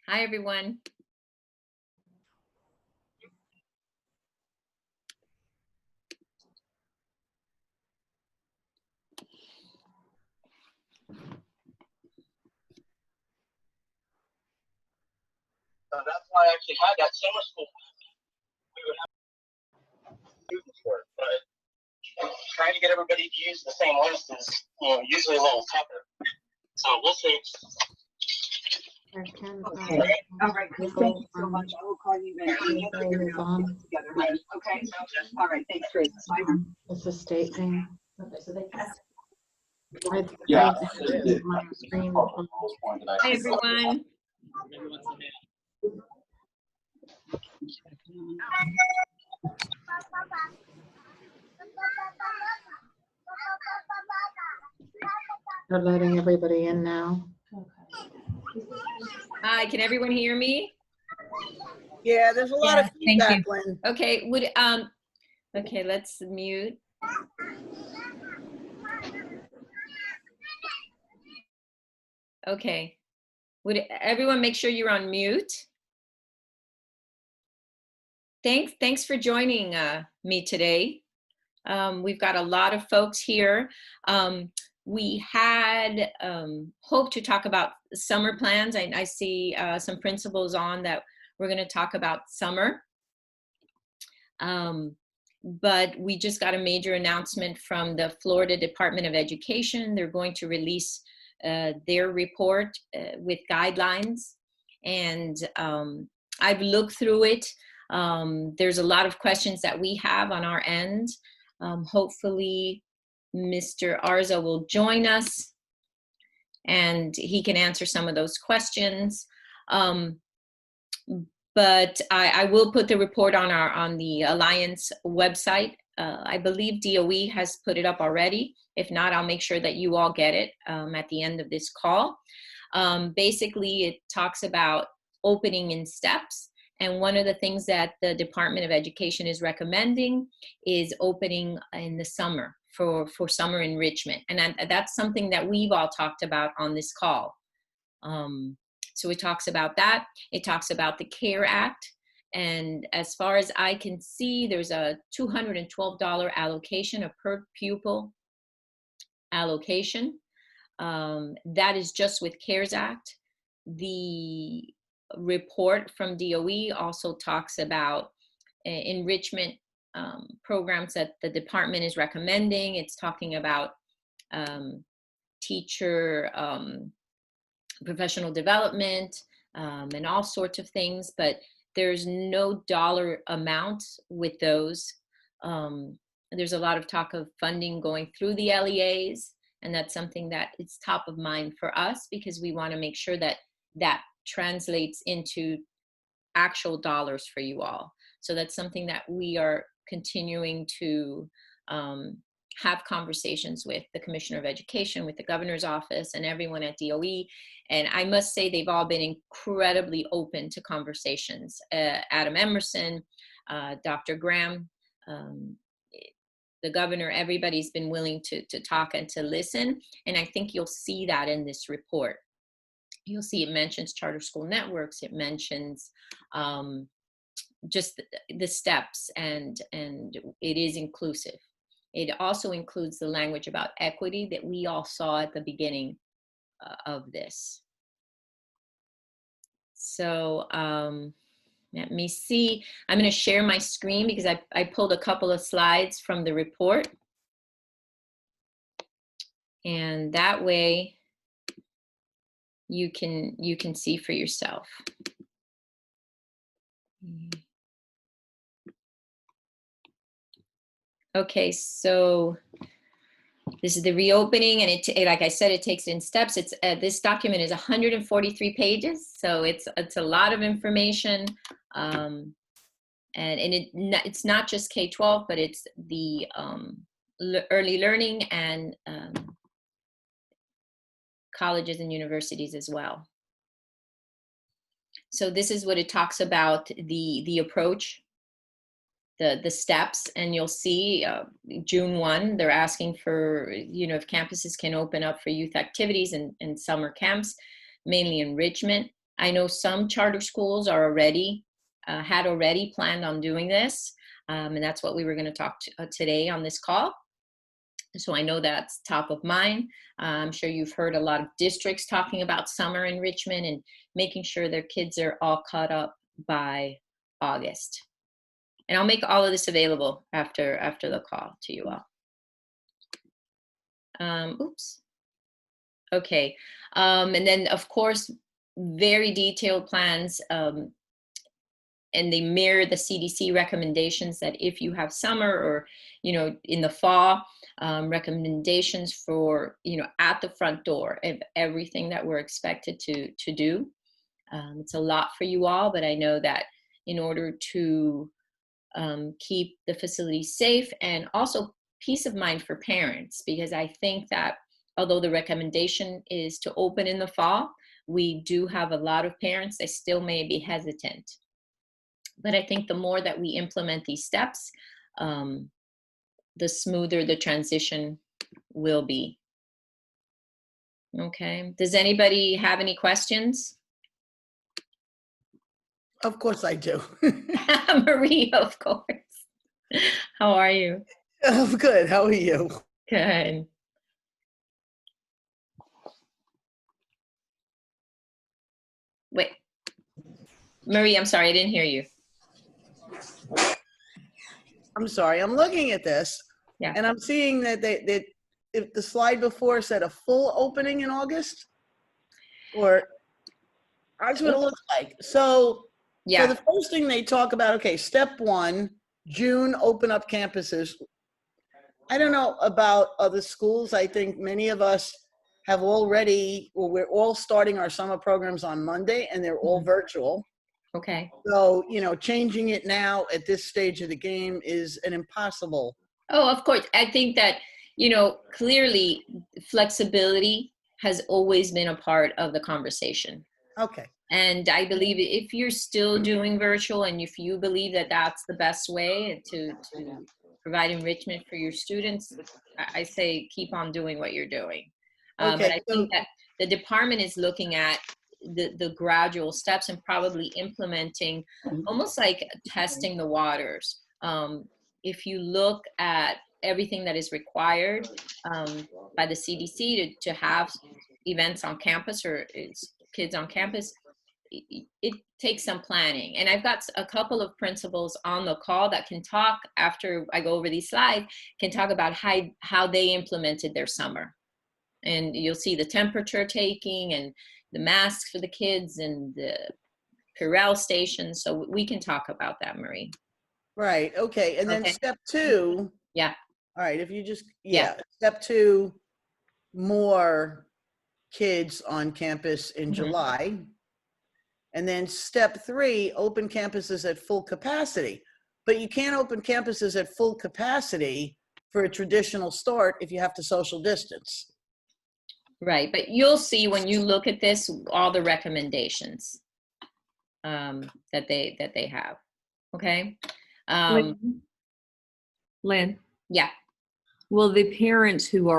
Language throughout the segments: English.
Hi, everyone. So that's why I actually had that summer school. We would have students for it, but trying to get everybody to use the same list is, usually a little tougher. So we'll see. Okay. All right. Chris, thank you so much. I will call you back. Together. Okay. All right. Thanks, Chris. It's a state thing. Okay, so they Yeah. My screen. Hi, everyone. They're letting everybody in now. Hi, can everyone hear me? Yeah, there's a lot of Thank feedback, you. Lynn. Okay, okay, let's mute. Okay, would everyone make sure you're on mute? Thanks for joining me today. We've got a lot of folks here. We had hoped to talk about summer plans. I see some principals on that we're going to talk about summer. But we just got a major announcement from the Florida Department of Education. They're going to release their report with guidelines. And I've looked through it. There's a lot of questions that we have on our end. Hopefully, Mr. Arza will join us and he can answer some of those questions. But I will put the report on the Alliance website. I believe DOE has put it up already. If not, I'll make sure that you all get it at the end of this call. Basically, it talks about opening in steps. And one of the things that the Department of Education is recommending is opening in the summer for summer enrichment. And that's something that we've all talked about on this call. So it talks about that. It talks about the CARE Act. And as far as I can see, there's a $212 allocation, a per pupil allocation. That is just with CARES Act. The report from DOE also talks about enrichment programs that the department is recommending. It's talking about teacher professional development and all sorts of things, but there's no dollar amount with those. There's a lot of talk of funding going through the LEAs, and that's something that is top of mind for us because we want to make sure that that translates into actual dollars for you all. So that's something that we are continuing to have conversations with the Commissioner of Education, with the Governor's Office, and everyone at DOE. And I must say they've all been incredibly open to conversations. Adam Emerson, Dr. Graham, the governor, everybody's been willing to talk and to listen. And I think you'll see that in this report. You'll see it mentions charter school networks. It mentions just the steps, and it is inclusive. It also includes the language about equity that we all saw at the beginning of this. So let me see. I'm going to share my screen because I pulled a couple of slides from the report. And that way you can see for yourself. Okay, so this is the reopening, and it like I said, it takes it in steps. It's this document is 143 pages, so it's a lot of information, and it's not just K-12, but it's the early learning and colleges and universities as well. So this is what it talks about, the approach, the steps, and you'll see June 1, they're asking for, if campuses can open up for youth activities and summer camps, mainly enrichment. I know some charter schools are already, had already planned on doing this. And that's what we were going to talk today on this call. So I know that's top of mind. I'm sure you've heard a lot of districts talking about summer enrichment and making sure their kids are all caught up by August. And I'll make all of this available after the call to you all. Oops. Okay. And then, of course, very detailed plans, and they mirror the CDC recommendations that if you have summer or, in the fall, recommendations for, at the front door of everything that we're expected to do. It's a lot for you all, but I know that in order to keep the facility safe and also peace of mind for parents, because I think that although the recommendation is to open in the fall, we do have a lot of parents that still may be hesitant. But I think the more that we implement these steps, the smoother the transition will be. Okay. Does anybody have any questions? Of course I do. Marie, of course. How are you? I'm good. How are you? Good. Wait. Marie, I'm sorry, I didn't hear you. I'm sorry. I'm looking at this, Yeah. and I'm seeing that if the slide before said a full opening in August, or that's what it looks like. So, Yeah. So the first thing they talk about, okay, step 1, June, open up campuses. I don't know about other schools. I think many of us have already, well, we're all starting our summer programs on Monday, and they're all virtual. Okay. So, changing it now at this stage of the game is an impossible. Oh, of course. I think that, clearly flexibility has always been a part of the conversation. Okay. And I believe if you're still doing virtual and if you believe that that's the best way to provide enrichment for your students, I say keep on doing what you're doing. Okay, but I think that the department is looking at the gradual steps and probably implementing almost like testing the waters. If you look at everything that is required by the CDC to have events on campus or kids on campus, it takes some planning. And I've got a couple of principals on the call that can talk after I go over these slides, can talk about how they implemented their summer. And you'll see the temperature taking and the masks for the kids and the Purell station. So we can talk about that, Marie. Right. Okay. And then step 2. Yeah. All right. If you just, step 2, more kids on campus in July. And then step 3, open campuses at full capacity. But you can't open campuses at full capacity for a traditional start if you have to social distance. Right. But you'll see when you look at this, all the recommendations that they have. Okay. Lynn? Yeah. Will the parents who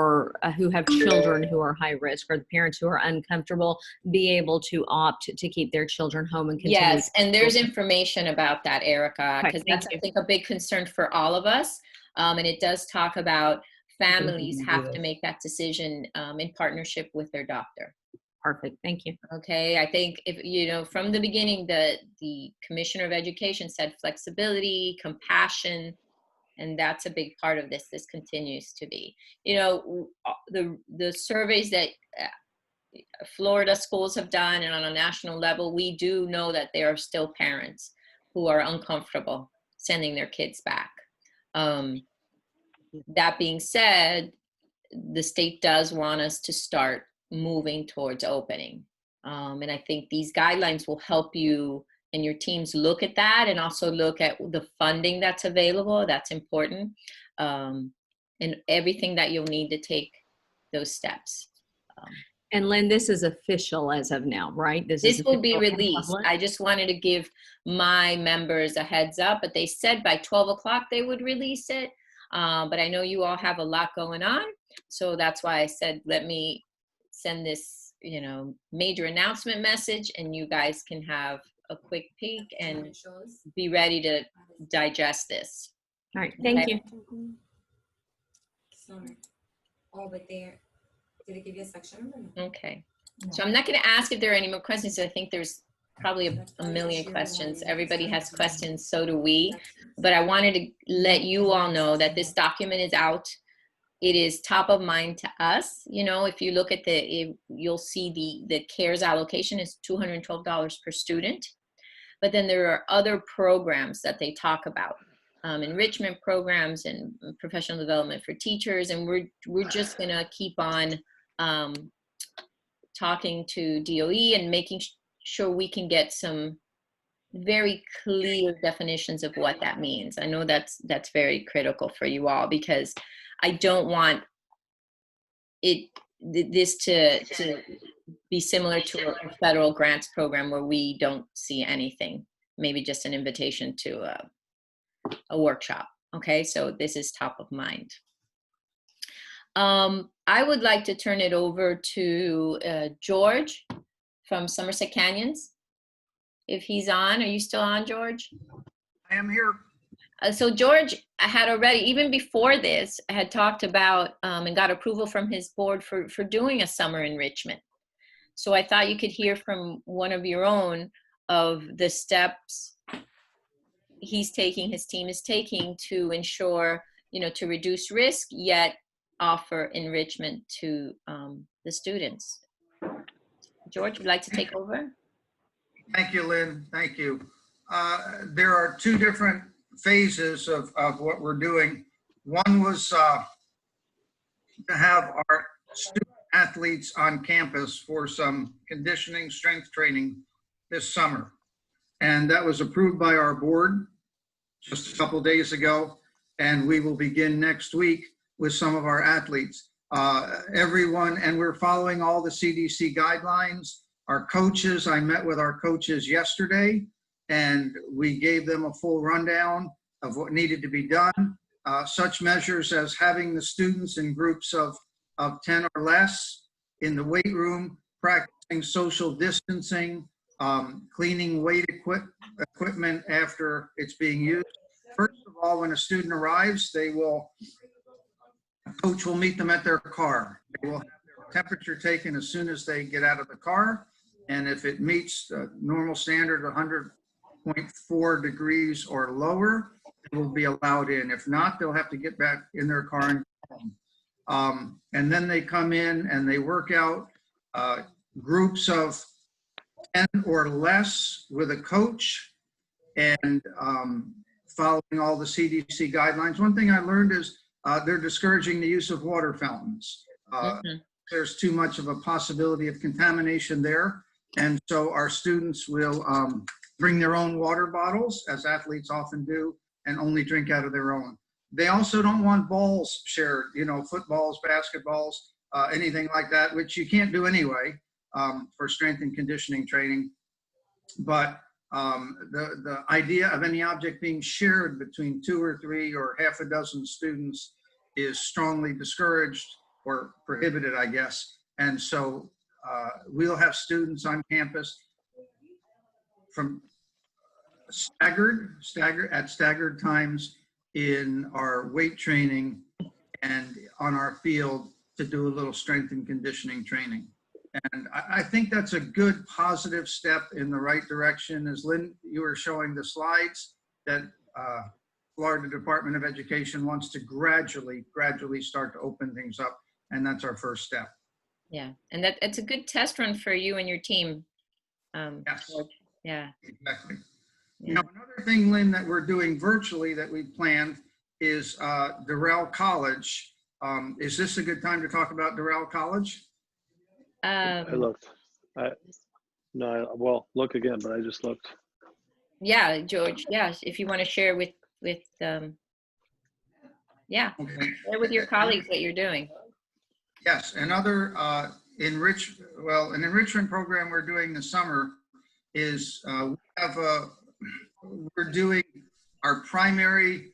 have children who are high risk, or the parents who are uncomfortable, be able to opt to keep their children home and continue? Yes, and there's information about that, Erica, because that's, I think, a big concern for all of us. And it does talk about families have to make that decision in partnership with their doctor. Perfect. Thank you. Okay, I think if from the beginning, the Commissioner of Education said flexibility, compassion. And that's a big part of this. This continues to be, the surveys that Florida schools have done, and on a national level, we do know that there are still parents who are uncomfortable sending their kids back. That being said, the state does want us to start moving towards opening. And I think these guidelines will help you and your teams look at that, and also look at the funding that's available. That's important. And everything that you'll need to take those steps. And Lynn, this is official as of now, right? This will be released. I just wanted to give my members a heads up, but they said by 12 o'clock they would release it. But I know you all have a lot going on. So that's why I said, let me send this major announcement message, and you guys can have a quick peek and be ready to digest this. All right, thank you. Oh, but there, did it give you a section number? Okay. So I'm not going to ask if there are any more questions. I think there's probably a million questions. Everybody has questions, so do we. But I wanted to let you all know that this document is out. It is top of mind to us. If you look at you'll see the CARES allocation is $212 per student. But then there are other programs that they talk about, enrichment programs and professional development for teachers. And we're just going to keep on talking to DOE and making sure we can get some very clear definitions of what that means. I know that's very critical for you all, because I don't want this to be similar to a federal grants program where we don't see anything, maybe just an invitation to a workshop. Okay, so this is top of mind. I would like to turn it over to George from Somerset Canyons. If he's on, are you still on, George? I am here. So George, I had already, even before this, I had talked about and got approval from his board for doing a summer enrichment. So I thought you could hear from one of your own of the steps he's taking, his team is taking to ensure, to reduce risk, yet offer enrichment to the students. George, would you like to take over? Thank you, Lynn. Thank you. There are two different phases of what we're doing. One was to have our student athletes on campus for some conditioning, strength training this summer. And that was approved by our board just a couple of days ago. And we will begin next week with some of our athletes. Everyone, and we're following all the CDC guidelines. Our coaches, I met with our coaches yesterday, and we gave them a full rundown of what needed to be done. Such measures as having the students in groups of 10 or less in the weight room, practicing social distancing, cleaning weight equipment after it's being used. First of all, when a student arrives, a coach will meet them at their car. They will have their temperature taken as soon as they get out of the car. And if it meets the normal standard, 100.4 degrees or lower, they will be allowed in. If not, they'll have to get back in their car and go home. And then they come in and they work out groups of 10 or less with a coach, and following all the CDC guidelines. One thing I learned is they're discouraging the use of water fountains. There's too much of a possibility of contamination there. And so our students will bring their own water bottles, as athletes often do, and only drink out of their own. They also don't want balls shared, footballs, basketballs, anything like that, which you can't do anyway for strength and conditioning training. But the idea of any object being shared between 2 or 3 or half a dozen students is strongly discouraged or prohibited, I guess. And so we'll have students on campus from staggered times in our weight training and on our field to do a little strength and conditioning training. And I think that's a good positive step in the right direction. As Lynn, you were showing the slides that Florida Department of Education wants to gradually start to open things up. And that's our first step. Yeah, and it's a good test run for you and your team. Yes. Yeah. Exactly. Yeah. Now, another thing, Lynn, that we're doing virtually that we planned is Durrell College. Is this a good time to talk about Durrell College? I looked. Well, look again, but I just looked. Yeah, George. Yeah, if you want to share with yeah, Okay. share with your colleagues what you're doing. Yes, another an enrichment program we're doing this summer is we're doing our primary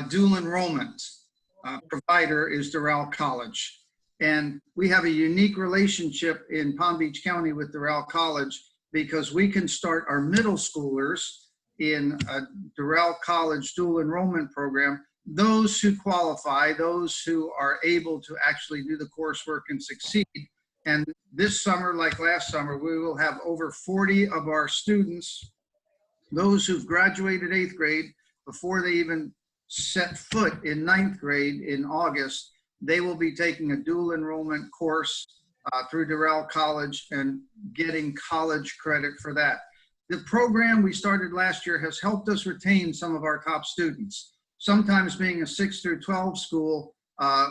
dual enrollment provider is Doral College. And we have a unique relationship in Palm Beach County with Doral College because we can start our middle schoolers in a Doral College dual enrollment program. Those who qualify, those who are able to actually do the coursework and succeed. And this summer, like last summer, we will have over 40 of our students, those who've graduated 8th grade, before they even set foot in 9th grade in August, they will be taking a dual enrollment course through Doral College and getting college credit for that. The program we started last year has helped us retain some of our top students. Sometimes being a 6 through 12 school,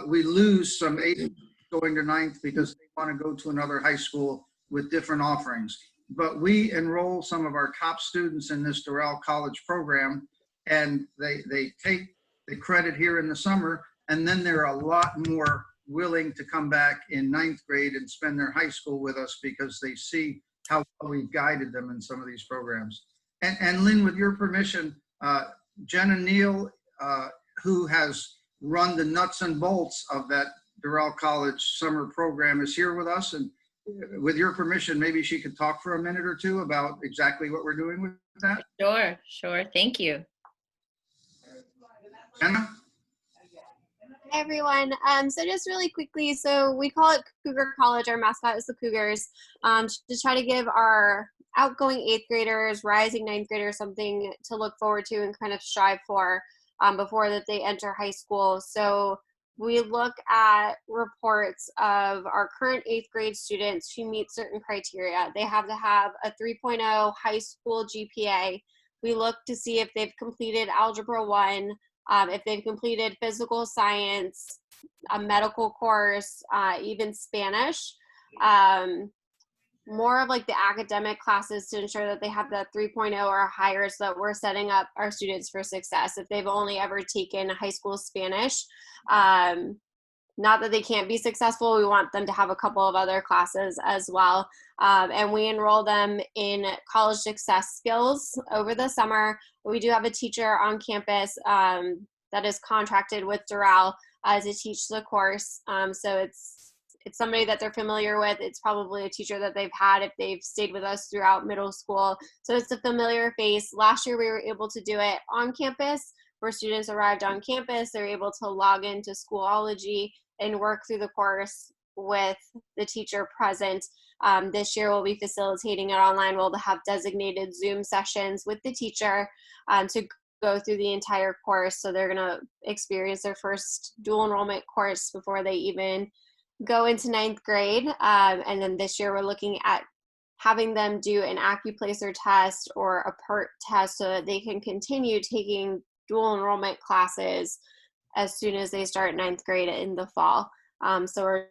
we lose some 8th going to 9th because they want to go to another high school with different offerings. But we enroll some of our top students in this Doral College program, and they take the credit here in the summer, and then they're a lot more willing to come back in 9th grade and spend their high school with us because they see how well we've guided them in some of these programs. And Lynn, with your permission, Jenna Neal, who has run the nuts and bolts of that Doral College summer program, is here with us. And with your permission, maybe she could talk for a minute or two about exactly what we're doing with that. Sure. Thank you. Jenna? Hi everyone. So just really quickly, so we call it Cougar College. Our mascot is the Cougars. To try to give our outgoing 8th graders, rising 9th graders something to look forward to and kind of strive for before that they enter high school. So we look at reports of our current 8th grade students who meet certain criteria. They have to have a 3.0 high school GPA. We look to see if they've completed Algebra 1, if they've completed physical science, a medical course, even Spanish, more of like the academic classes to ensure that they have that 3.0 or higher, so that we're setting up our students for success. If they've only ever taken high school Spanish, not that they can't be successful, we want them to have a couple of other classes as well. And we enroll them in college success skills over the summer. We do have a teacher on campus that is contracted with Doral to teach the course. So it's somebody that they're familiar with. It's probably a teacher that they've had if they've stayed with us throughout middle school. So it's a familiar face. Last year we were able to do it on campus, where students arrived on campus. They're able to log into Schoology and work through the course with the teacher present. This year we'll be facilitating it online. We'll have designated Zoom sessions with the teacher to go through the entire course. So they're gonna experience their first dual enrollment course before they even go into 9th grade. And then this year we're looking at having them do an AccuPlacer test or a PERT test so that they can continue taking dual enrollment classes as soon as they start 9th grade in the fall. So we're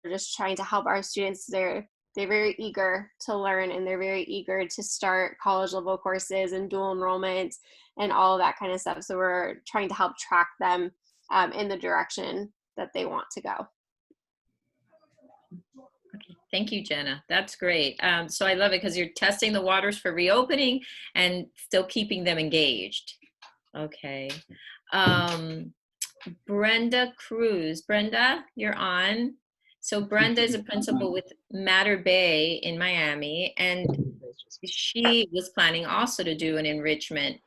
just trying to help our students. They're very eager to learn, and they're very eager to start college level courses and dual enrollment and all of that kind of stuff. So we're trying to help track them in the direction that they want to go. Okay. Thank you, Jenna. That's great. So I love it because you're testing the waters for reopening and still keeping them engaged. Okay. Brenda Cruz. Brenda, you're on. So Brenda is a principal with Mater Bay in Miami, and she was planning also to do an enrichment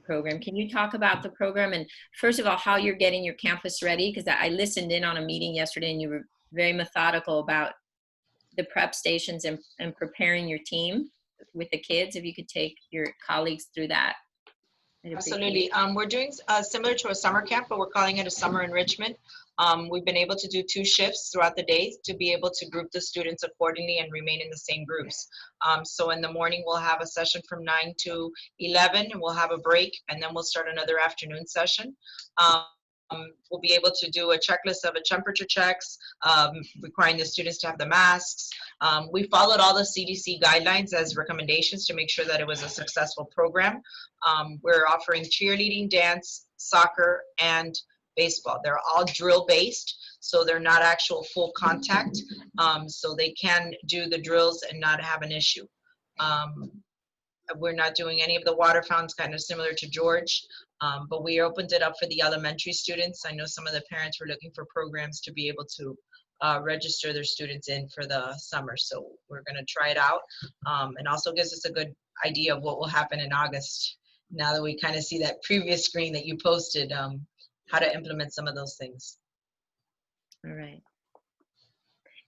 program. Can you talk about the program and first of all, how you're getting your campus ready? Because I listened in on a meeting yesterday and you were very methodical about the prep stations and preparing your team with the kids. If you could take your colleagues through that. Absolutely. We're doing similar to a summer camp, but we're calling it a summer enrichment. We've been able to do 2 shifts throughout the day to be able to group the students accordingly and remain in the same groups. So in the morning, we'll have a session from 9 to 11, and we'll have a break, and then we'll start another afternoon session. We'll be able to do a checklist of a temperature checks, requiring the students to have the masks. We followed all the CDC guidelines as recommendations to make sure that it was a successful program. We're offering cheerleading, dance, soccer, and baseball. They're all drill based, so they're not actual full contact. So they can do the drills and not have an issue. We're not doing any of the water fountains, kind of similar to George. But we opened it up for the elementary students. I know some of the parents were looking for programs to be able to register their students in for the summer. So we're going to try it out, and also gives us a good idea of what will happen in August. Now that we kind of see that previous screen that you posted, how to implement some of those things. All right.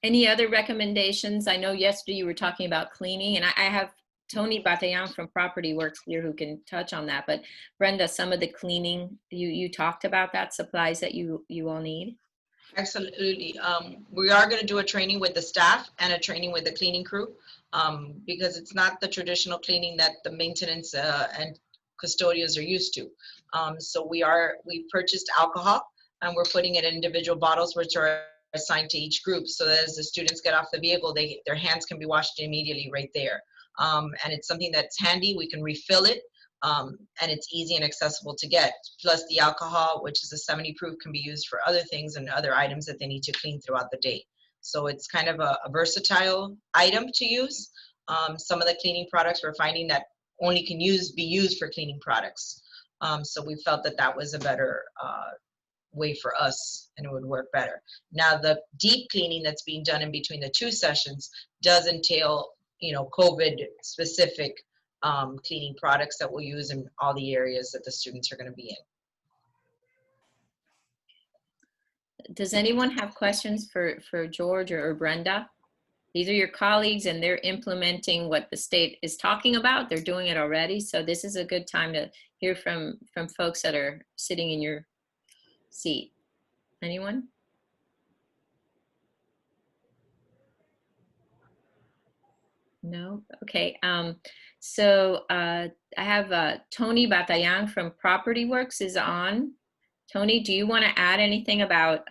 Any other recommendations? I know yesterday you were talking about cleaning, and I have Tony Batayan from Property Works here who can touch on that. But Brenda, some of the cleaning, you talked about that, supplies that you all need. Absolutely. We are going to do a training with the staff and a training with the cleaning crew, because it's not the traditional cleaning that the maintenance and custodians are used to. So we purchased alcohol, and we're putting it in individual bottles which are assigned to each group, so that as the students get off the vehicle, their hands can be washed immediately right there. And it's something that's handy. We can refill it, and it's easy and accessible to get. Plus the alcohol, which is a 70 proof, can be used for other things and other items that they need to clean throughout the day. So it's kind of a versatile item to use. Some of the cleaning products we're finding that only can be used for cleaning products. So we felt that that was a better way for us, and it would work better. Now the deep cleaning that's being done in between the two sessions does entail, COVID specific cleaning products that we'll use in all the areas that the students are going to be in. Does anyone have questions for George or Brenda? These are your colleagues, and they're implementing what the state is talking about. They're doing it already. So this is a good time to hear from folks that are sitting in your seat. Anyone? No? Okay. So I have Tony Batayan from Property Works is on. Tony, do you want to add anything about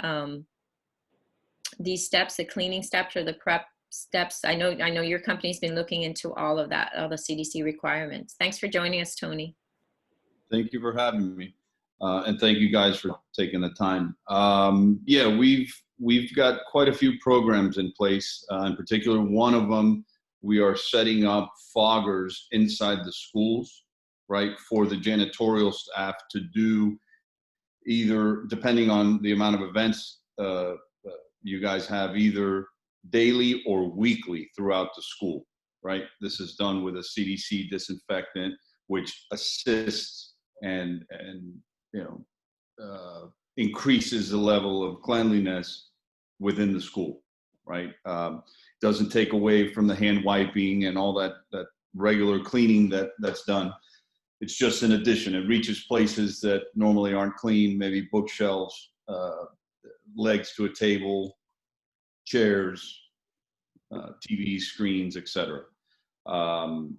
these steps, the cleaning steps or the prep steps? I know your company's been looking into all of that, all the CDC requirements. Thanks for joining us, Tony. Thank you for having me. And thank you guys for taking the time. Yeah, we've got quite a few programs in place. In particular, one of them, we are setting up foggers inside the schools, right, for the janitorial staff to do either, depending on the amount of events you guys have, either daily or weekly throughout the school, right? This is done with a CDC disinfectant, which assists and increases the level of cleanliness within the school, right? Doesn't take away from the hand wiping and all that regular cleaning that's done. It's just an addition. It reaches places that normally aren't clean, maybe bookshelves, legs to a table, chairs, TV screens, etc.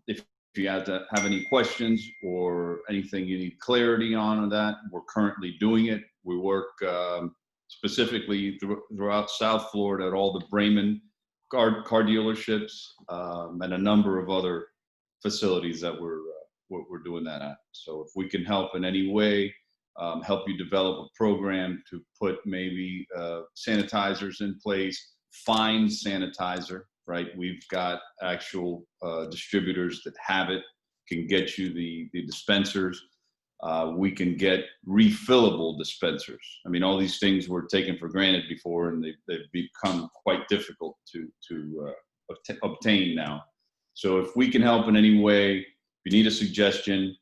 If you have any questions or anything you need clarity on that, we're currently doing it. We work specifically throughout South Florida at all the Brayman car dealerships and a number of other facilities that we're doing that at. So if we can help in any way, help you develop a program to put maybe sanitizers in place, find sanitizer, right? We've got actual distributors that have it, can get you the dispensers. We can get refillable dispensers. I mean, all these things were taken for granted before, and they've become quite difficult to obtain now. So if we can help in any way, if you need a suggestion,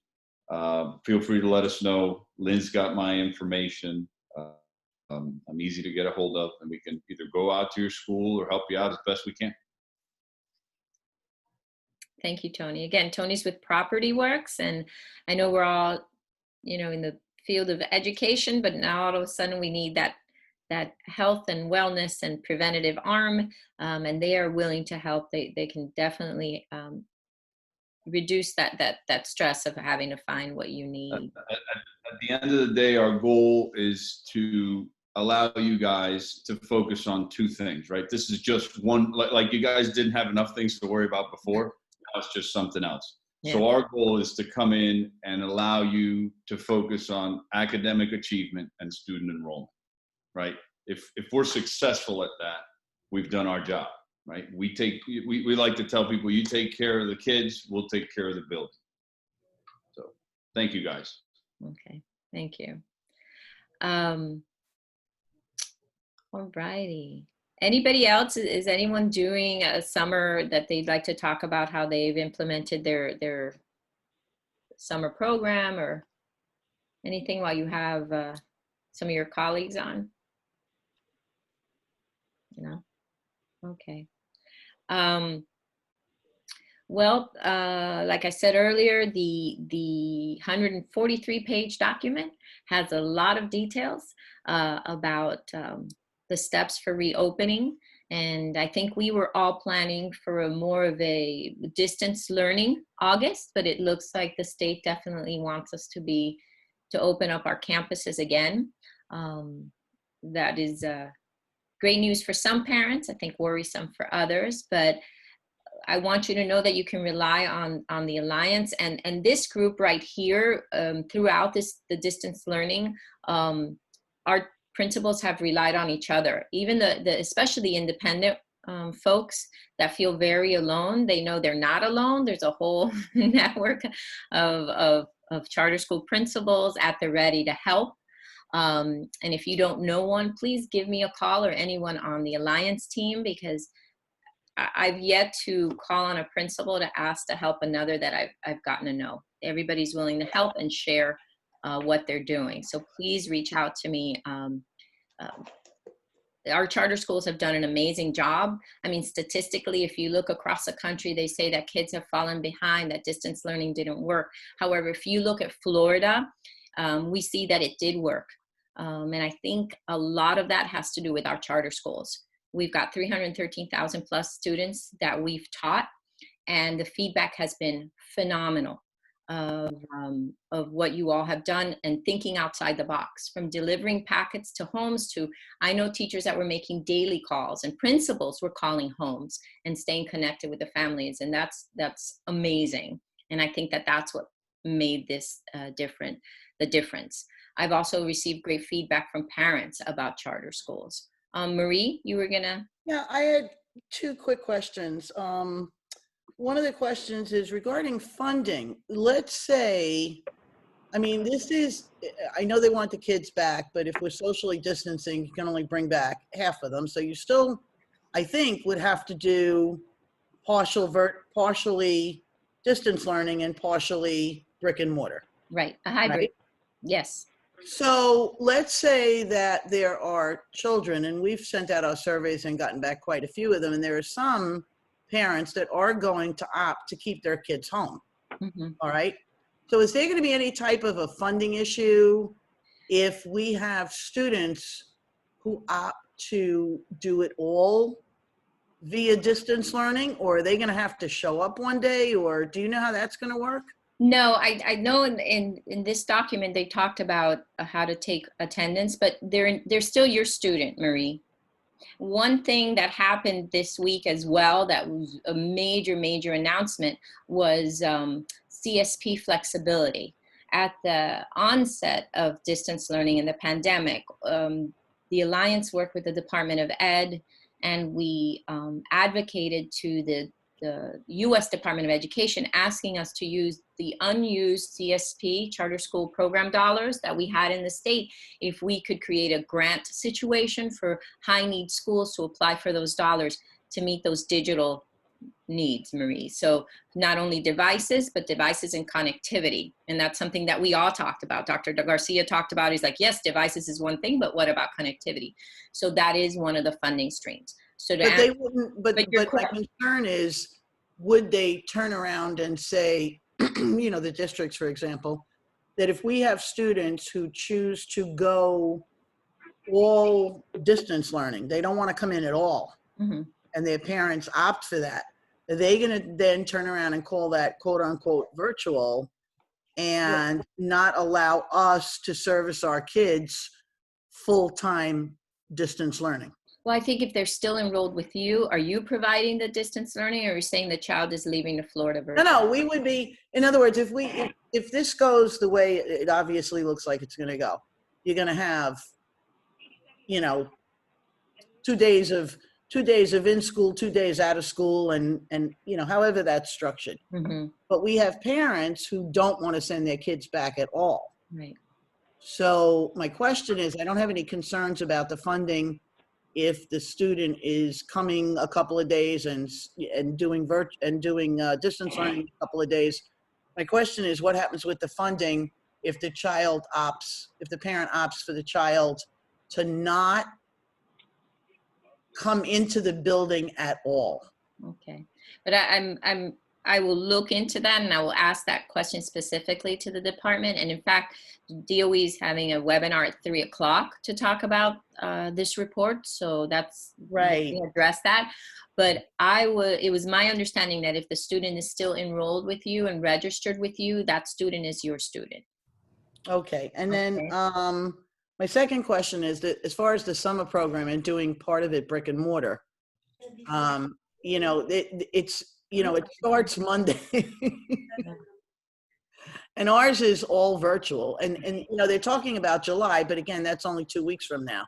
feel free to let us know. Lynn's got my information. I'm easy to get a hold of, and we can either go out to your school or help you out as best we can. Thank you, Tony. Again, Tony's with Property Works, and I know we're all, in the field of education, but now all of a sudden we need that health and wellness and preventative arm, and they are willing to help. They can definitely reduce that stress of having to find what you need. At the end of the day, our goal is to allow you guys to focus on two things, right? This is just one, like you guys didn't have enough things to worry about before. Now it's just something else. Yeah. So our goal is to come in and allow you to focus on academic achievement and student enrollment, right? If we're successful at that, we've done our job, right? We like to tell people, you take care of the kids, we'll take care of the building. So thank you guys. Okay, thank you. All righty. Anybody else? Is anyone doing a summer that they'd like to talk about how they've implemented their summer program or anything while you have some of your colleagues on? No? Okay. Well, like I said earlier, the 143-page document has a lot of details about the steps for reopening. And I think we were all planning for a more of a distance learning August, but it looks like the state definitely wants us to open up our campuses again. That is great news for some parents, I think worrisome for others, but I want you to know that you can rely on the Alliance and this group right here throughout the distance learning. Our principals have relied on each other, even especially the independent folks that feel very alone. They know they're not alone. There's a whole network of charter school principals at the ready to help. And if you don't know one, please give me a call or anyone on the Alliance team, because I've yet to call on a principal to ask to help another that I've gotten to know. Everybody's willing to help and share what they're doing. So please reach out to me. Our charter schools have done an amazing job. I mean, statistically, if you look across the country, they say that kids have fallen behind, that distance learning didn't work. However, if you look at Florida, we see that it did work. And I think a lot of that has to do with our charter schools. We've got 313,000 plus students that we've taught, and the feedback has been phenomenal of what you all have done and thinking outside the box, from delivering packets to homes to, I know teachers that were making daily calls and principals were calling homes and staying connected with the families. And that's amazing. And I think that that's what made this the difference. I've also received great feedback from parents about charter schools. Marie, you were gonna? Yeah, I had two quick questions. One of the questions is regarding funding. Let's say, I mean, I know they want the kids back, but if we're socially distancing, you can only bring back half of them. So you still, I think, would have to do partially distance learning and partially brick and mortar. Right, a hybrid, right? Yes. So let's say that there are children, and we've sent out our surveys and gotten back quite a few of them, and there are some parents that are going to opt to keep their kids home. Mm-hmm. All right. So is there going to be any type of a funding issue if we have students who opt to do it all via distance learning, or are they going to have to show up one day, or do you know how that's going to work? No, I know in this document they talked about how to take attendance, but they're still your student, Marie. One thing that happened this week as well that was a major announcement was Csp Flexibility. At the onset of distance learning in the pandemic, the Alliance worked with the Department of Ed, and we advocated to the U.S. Department of Education, asking us to use the unused CSP charter school program dollars that we had in the state, if we could create a grant situation for high need schools to apply for those dollars to meet those digital needs, Marie. So not only devices, but devices and connectivity. And that's something that we all talked about. Dr. Garcia talked about, he's like, yes, devices is one thing, but what about connectivity? So that is one of the funding streams. So they wouldn't, but my concern is, would they turn around and say, you know, the districts, for example, that if we have students who choose to go all distance learning, they don't want to come in at all, mm-hmm. and their parents opt for that, are they going to then turn around and call that quote unquote virtual and not allow us to service our kids full-time distance learning? Well, I think if they're still enrolled with you, are you providing the distance learning, or are you saying the child is leaving to Florida? No, we would be, in other words, if this goes the way it obviously looks like it's going to go, you're going to have, you know, 2 days of in school, 2 days out of school, and you know, however that's structured. Mm-hmm. But we have parents who don't want to send their kids back at all. Right. So my question is, I don't have any concerns about the funding if the student is coming a couple of days and doing distance learning a couple of days. My question is, what happens with the funding if the parent opts for the child to not come into the building at all? Okay, but I will look into that, and I will ask that question specifically to the department. And in fact, DOE is having a webinar at 3 o'clock to talk about this report. So that's right. We address that. But it was my understanding that if the student is still enrolled with you and registered with you, that student is your student. Okay, and then my second question is that as far as the summer program and doing part of it brick and mortar, you know, it's, you know, it starts Monday. And ours is all virtual. And you know, they're talking about July, but again, that's only 2 weeks from now.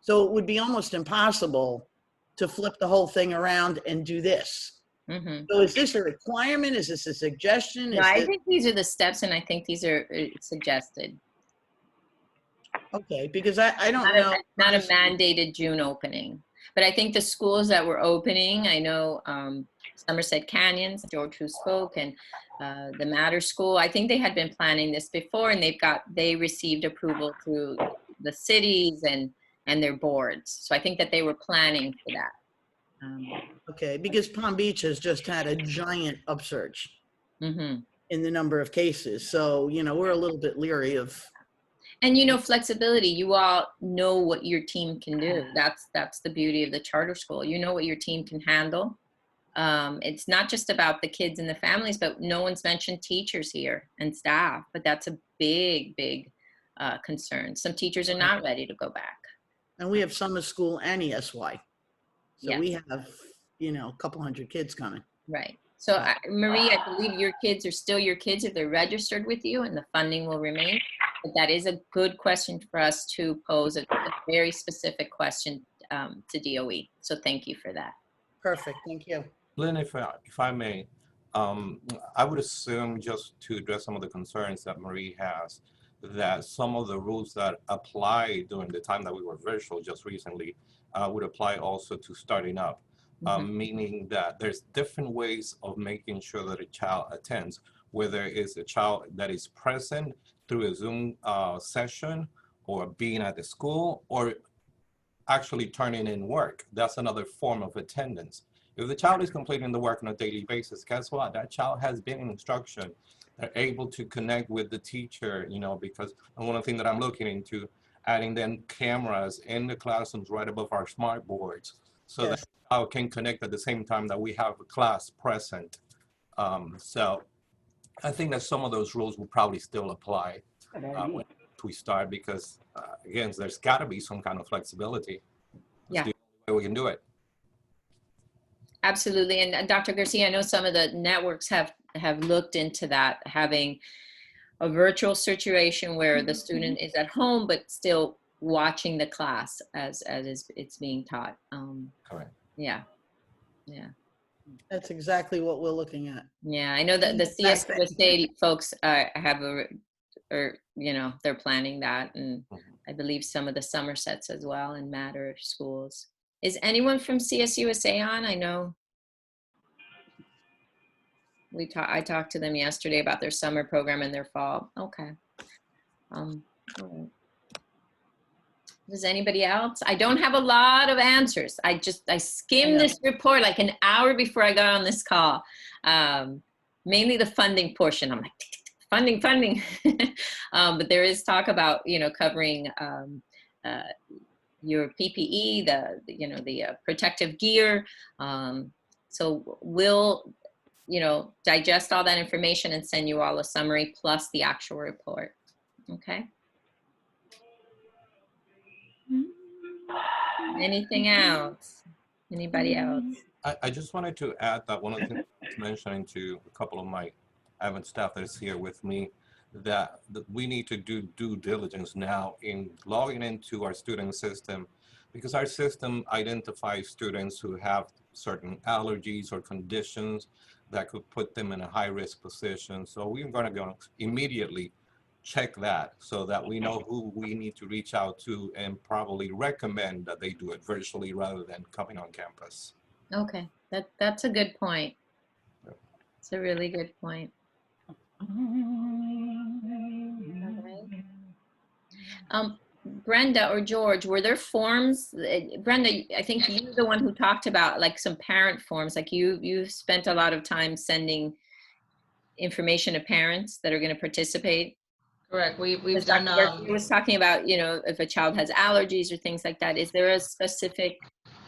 So it would be almost impossible to flip the whole thing around and do this. Mm-hmm. So is this a requirement? Is this a suggestion? No, I think these are the steps, and I think these are suggested. Okay, because I don't know. Not a mandated June opening. But I think the schools that were opening, I know Somerset Canyons, George who spoke, and the Matter School, I think they had been planning this before, and they received approval through the cities and their boards. So I think that they were planning for that. Okay, because Palm Beach has just had a giant upsurge in the number of cases. So, you know, we're a little bit leery of. And, you know, flexibility, you all know what your team can do. That's the beauty of the charter school. You know what your team can handle. It's not just about the kids and the families, but no one's mentioned teachers here and staff, but that's a big, big concern. Some teachers are not ready to go back. And we have summer school and ESY. So yes. We have, you know, a couple hundred kids coming. Right. So Marie, I believe your kids are still your kids if they're registered with you, and the funding will remain. But that is a good question for us to pose, a very specific question to DOE. So thank you for that. Perfect. Thank you. Lynn, if I may, I would assume, just to address some of the concerns that Marie has, that some of the rules that apply during the time that we were virtual just recently would apply also to starting up. Meaning that there's different ways of making sure that a child attends, whether it's a child that is present through a Zoom session, or being at the school, or actually turning in work. That's another form of attendance. If the child is completing the work on a daily basis, guess what? That child has been in instruction. They're able to connect with the teacher, you know, because one of the things that I'm looking into, adding then cameras in the classrooms right above our smart boards, so that child can connect at the same time that we have a class present. So I think that some of those rules will probably still apply when we start, because again, there's got to be some kind of flexibility. That's the only way we can do it. Absolutely. And Dr. Garcia, I know some of the networks have looked into that, having a virtual situation where the student is at home, but still watching the class as it's being taught. Correct. Yeah. Yeah. That's exactly what we're looking at. Yeah. I know that the Csp State folks have you know, they're planning that. And I believe some of the Somersets as well, and Matter schools. Is anyone from CSUSA on? I know I talked to them yesterday about their summer program and their fall. Okay. All right. Does anybody else? I don't have a lot of answers. I skimmed this report like an hour before I got on this call. Mainly the funding portion. I'm like, funding. But there is talk about, you know, covering your PPE, the protective gear. So we'll, you know, digest all that information and send you all a summary plus the actual report. Okay. Anything else? Anybody else? I just wanted to add that one of the things I was mentioning to a couple of my admin staff that is here with me, that we need to do due diligence now in logging into our student system, because our system identifies students who have certain allergies or conditions that could put them in a high-risk position. So we're going to go immediately check that so that we know who we need to reach out to and probably recommend that they do it virtually rather than coming on campus. Okay, that's a good point. It's a really good point. Brenda or George, were there forms? Brenda, I think you're the one who talked about like some parent forms. Like you spent a lot of time sending information to parents that are going to participate. Correct. We've done. He was talking about, you know, if a child has allergies or things like that. Is there a specific?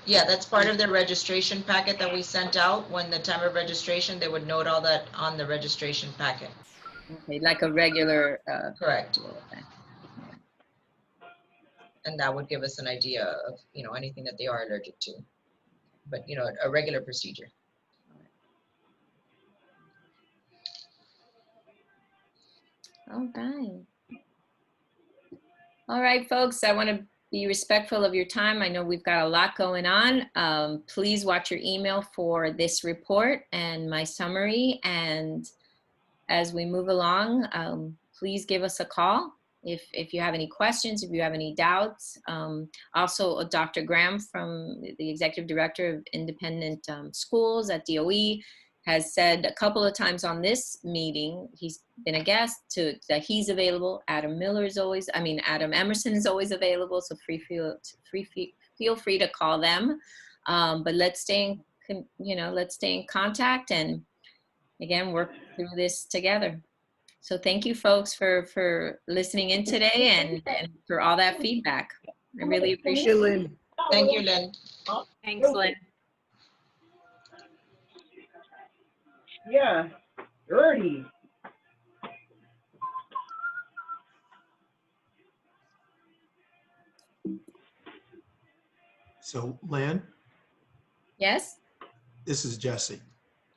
Yeah, that's part of the registration packet that we sent out. When the time of registration, they would note all that on the registration packet. Okay, like a regular. Correct. Okay. And that would give us an idea of, you know, anything that they are allergic to. But, you know, a regular procedure. All right. All right, folks, I want to be respectful of your time. I know we've got a lot going on. Please watch your email for this report and my summary. And as we move along, please give us a call if you have any questions, if you have any doubts. Also, Dr. Graham, from the Executive Director of Independent Schools at DOE, has said a couple of times on this meeting, he's been a guest, that he's available. Adam Emerson is always available, so feel free to call them. But let's stay in contact and again work through this together. So thank you, folks, for listening in today and for all that feedback. I really appreciate it. Thank you, Lynn. Thanks, Lynn. Yeah, dirty. So, Lynn, Yes? this is Jesse.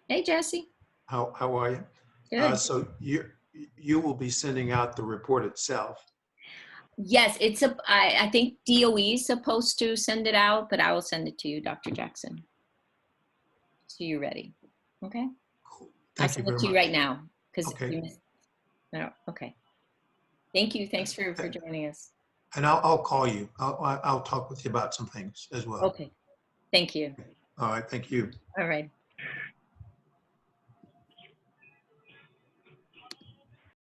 Hey, Jesse. How are you? Good. So you will be sending out the report itself. Yes, I think DOE is supposed to send it out, but I will send it to you, Dr. Jackson. So you're ready. Okay? Cool. I'll Thank you send it very to you much. right now because Okay. you missed. No, okay. Thank you. Thanks for joining us. And I'll call you. I'll talk with you about some things as well. Okay. Thank you. All right. Thank you. All right.